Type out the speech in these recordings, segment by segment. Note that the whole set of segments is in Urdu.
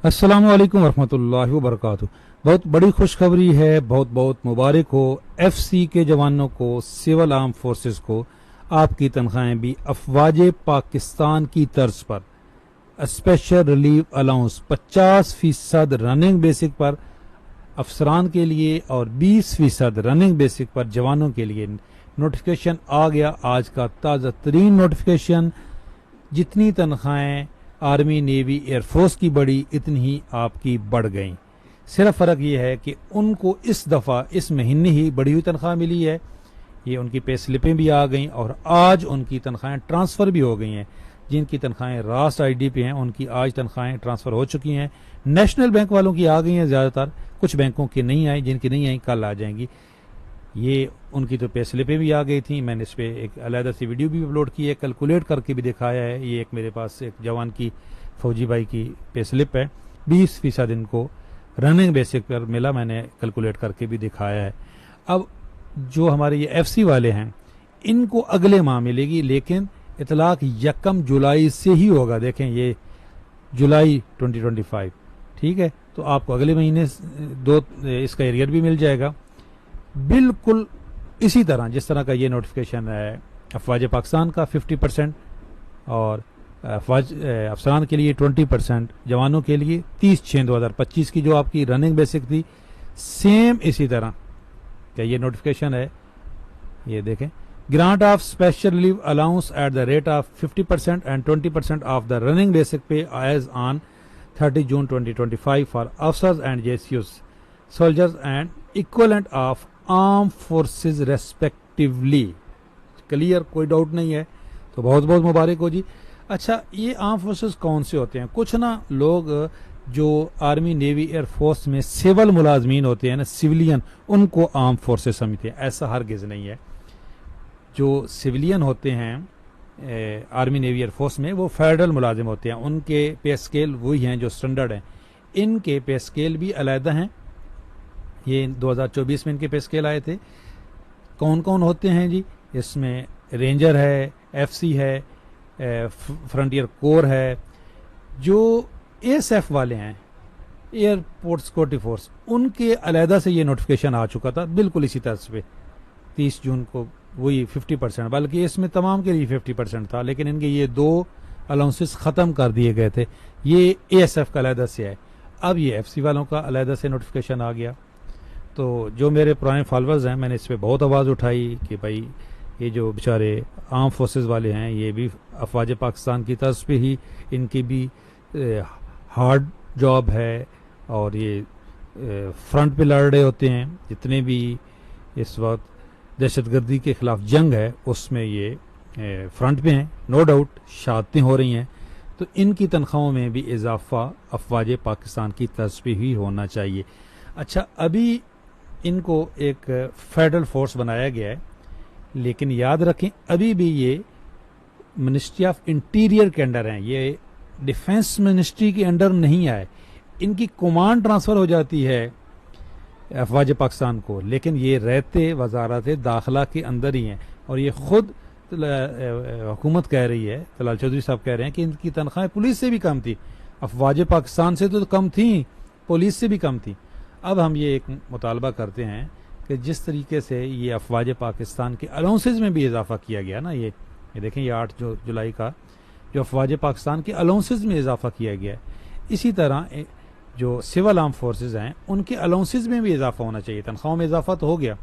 السلام علیکم ورحمۃ اللہ وبرکاتہ۔ بہت بڑی خوشخبری ہے، بہت بہت مبارک ہو ایف سی کے جوانوں کو، سول آرم فورسز کو۔ آپ کی تنخواہیں بھی افواج پاکستان کی طرز پر special relief allowance 50% running basic پر افسران کے لیے اور 20% رننگ بیسک پر جوانوں کے لیے نوٹیفیکیشن آ گیا۔ آج کا تازہ ترین نوٹیفیکیشن۔ جتنی تنخواہیں آرمی، نیوی، ایئر فورس کی بڑھی، اتنی ہی آپ کی بڑھ گئیں۔ صرف فرق یہ ہے کہ ان کو اس دفعہ اس مہینے ہی بڑھی ہوئی تنخواہ ملی ہے، یہ ان کی پے سلپیں بھی آ گئیں اور آج ان کی تنخواہیں ٹرانسفر بھی ہو گئی ہیں۔ جن کی تنخواہیں راسٹ آئی ڈی پہ ہیں ان کی آج تنخواہیں ٹرانسفر ہو چکی ہیں۔ نیشنل بینک والوں کی آ گئی ہیں زیادہ تر، کچھ بینکوں کی نہیں آئی، جن کی نہیں آئیں کل آ جائیں گی۔ یہ ان کی تو پے سلپیں بھی آ گئی تھیں، میں نے اس پہ ایک علیحدہ سی ویڈیو بھی اپلوڈ کی ہے، کیلکولیٹ کر کے بھی دکھایا ہے۔ یہ ایک میرے پاس ایک جوان کی، فوجی بھائی کی پے سلپ ہے، 20% ان کو رننگ بیسک پر ملا، میں نے کیلکولیٹ کر کے بھی دکھایا ہے۔ اب جو ہمارے یہ ایف سی والے ہیں ان کو اگلے ماہ ملے گی، لیکن اطلاق 1 جولائی سے ہی ہوگا۔ دیکھیں یہ جولائی 2025، ٹھیک ہے، تو آپ کو اگلے مہینے اس کا ایریئر بھی مل جائے گا، بالکل اسی طرح جس طرح کا یہ نوٹیفیکیشن ہے افواج پاکستان کا 50% اور افسران کے لیے 20%، جوانوں کے لیے 30/6/2025 کی جو آپ کی رننگ بیسک تھی، سیم اسی طرح کا یہ نوٹیفیکیشن ہے۔ یہ دیکھیں، grant of special relief allowance at the rate of 50% and 20% of the running basic pay as on 30 June 2025 for officers and J C Os, soldiers and equivalent of arm forces respectively. Clear, کوئی ڈاؤٹ نہیں ہے، تو بہت بہت مبارک ہو جی۔ اچھا، یہ آرم فورسز کون سے ہوتے ہیں؟ کچھ نا لوگ جو آرمی، نیوی، ایئر فورس میں سول ملازمین ہوتے ہیں نا، سویلین، ان کو آرم فورسز سمجھتے ہیں، ایسا ہرگز نہیں ہے۔ جو سویلین ہوتے ہیں آرمی، نیوی، ایئر فورس میں، وہ فیڈرل ملازم ہوتے ہیں، ان کے پے اسکیل وہی ہیں جو اسٹینڈرڈ ہیں، ان کے پے اسکیل بھی علیحدہ ہیں۔ یہ 2024 میں ان کے پے اسکیل آئے تھے۔ کون کون ہوتے ہیں جی؟ اس میں رینجر ہے، ایف سی ہے، فرنٹیئر کور ہے۔ جو ایس ایف والے ہیں، ایئرپورٹ سیکورٹی فورس، ان کے علیحدہ سے یہ نوٹیفیکیشن آ چکا تھا، بالکل اسی طرح پہ 30 جون کو، وہی 50%، بلکہ اس میں تمام کے لیے 50% تھا، لیکن ان کے یہ 2 الاؤنسز ختم کر دیے گئے تھے۔ یہ اے ایس ایف کا علیحدہ سے ہے، اب یہ ایف سی والوں کا علیحدہ سے نوٹیفیکیشن آ گیا۔ تو جو میرے پرانے فالوورز ہیں، میں نے اس پہ بہت آواز اٹھائی کہ بھائی یہ جو بیچارے آرم فورسز والے ہیں، یہ بھی افواج پاکستان کی طرز پہ ہی ان کی بھی ہارڈ جاب ہے، اور یہ فرنٹ پہ لڑ رہے ہوتے ہیں۔ جتنے بھی اس وقت دہشت گردی کے خلاف جنگ ہے، اس میں یہ فرنٹ پہ ہیں، نو ڈاؤٹ شہادتیں ہو رہی ہیں، تو ان کی تنخواہوں میں بھی اضافہ افواج پاکستان کی طرز پہ ہی ہونا چاہیے۔ اچھا، ابھی ان کو ایک فیڈرل فورس بنایا گیا ہے، لیکن یاد رکھیں ابھی بھی یہ منسٹری آف انٹیریئر کے انڈر ہیں، یہ ڈیفنس منسٹری کے انڈر نہیں آئے۔ ان کی کمانڈ ٹرانسفر ہو جاتی ہے افواج پاکستان کو، لیکن یہ رہتے وزارت داخلہ کے اندر ہی ہیں، اور یہ خود حکومت کہہ رہی ہے، طلال چودھری صاحب کہہ رہے ہیں کہ ان کی تنخواہیں پولیس سے بھی کم تھی، افواج پاکستان سے تو کم تھیں، پولیس سے بھی کم تھیں۔ اب ہم یہ ایک مطالبہ کرتے ہیں کہ جس طریقے سے یہ افواج پاکستان کے الاؤنسز میں بھی اضافہ کیا گیا نا، یہ دیکھیں، یہ 8 جولائی کا جو افواج پاکستان کے الاؤنسز میں اضافہ کیا گیا ہے، اسی طرح جو سول آرم فورسز ہیں ان کے الاؤنسز میں بھی اضافہ ہونا چاہیے۔ تنخواہوں میں اضافہ تو ہو گیا،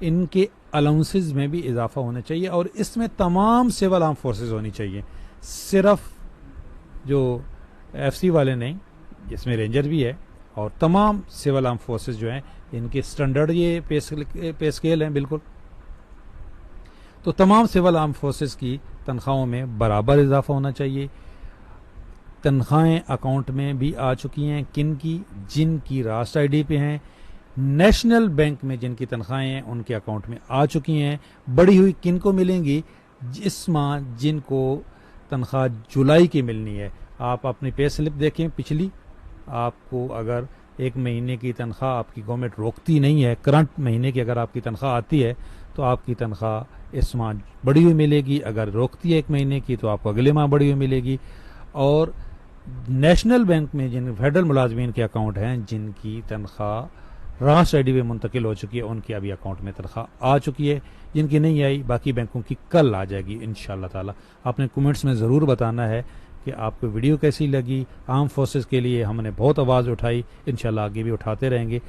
ان کے الاؤنسز میں بھی اضافہ ہونا چاہیے، اور اس میں تمام سول آرم فورسز ہونی چاہیے، صرف جو ایف سی والے نہیں، جس میں رینجر بھی ہے، اور تمام سول آرم فورسز جو ہیں ان کے سٹینڈرڈ یہ پے اسکیل ہیں بالکل۔ تو تمام سول آرم فورسز کی تنخواہوں میں برابر اضافہ ہونا چاہیے۔ تنخواہیں اکاؤنٹ میں بھی آ چکی ہیں، کن کی؟ جن کی راسٹ آئی ڈی پہ ہیں۔ نیشنل بینک میں جن کی تنخواہیں ہیں ان کے اکاؤنٹ میں آ چکی ہیں۔ بڑی ہوئی کن کو ملیں گی؟ اس ماہ جن کو تنخواہ جولائی کی ملنی ہے۔ آپ اپنی پے سلپ دیکھیں پچھلی، آپ کو اگر ایک مہینے کی تنخواہ آپ کی گورنمنٹ روکتی نہیں ہے، کرنٹ مہینے کی اگر آپ کی تنخواہ آتی ہے تو آپ کی تنخواہ اس ماہ بڑی ہوئی ملے گی، اگر روکتی ہے ایک مہینے کی تو آپ کو اگلے ماہ بڑی ہوئی ملے گی۔ اور نیشنل بینک میں جن فیڈرل ملازمین کے اکاؤنٹ ہیں جن کی تنخواہ راسٹ آئی ڈی میں منتقل ہو چکی ہے ان کی ابھی اکاؤنٹ میں تنخواہ آ چکی ہے. جن کی نہیں آئی باقی بینکوں کی کل آ جائے گی انشاءاللہ تعالی. آپ نے کمنٹس میں ضرور بتانا ہے کہ آپ کو ویڈیو کیسی لگی. آرم فورسز کے لیے ہم نے بہت آواز اٹھائی, انشاءاللہ آگے بھی اٹھاتے رہیں گے.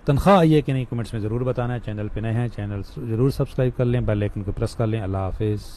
تنخواہ آئی ہے کہ نہیں کمنٹس میں ضرور بتانا ہے. چینل پہ نئے ہیں چینل ضرور سبسکرائب کر لیں, بیل آئکن کو پریس کر لیں. اللہ حافظ.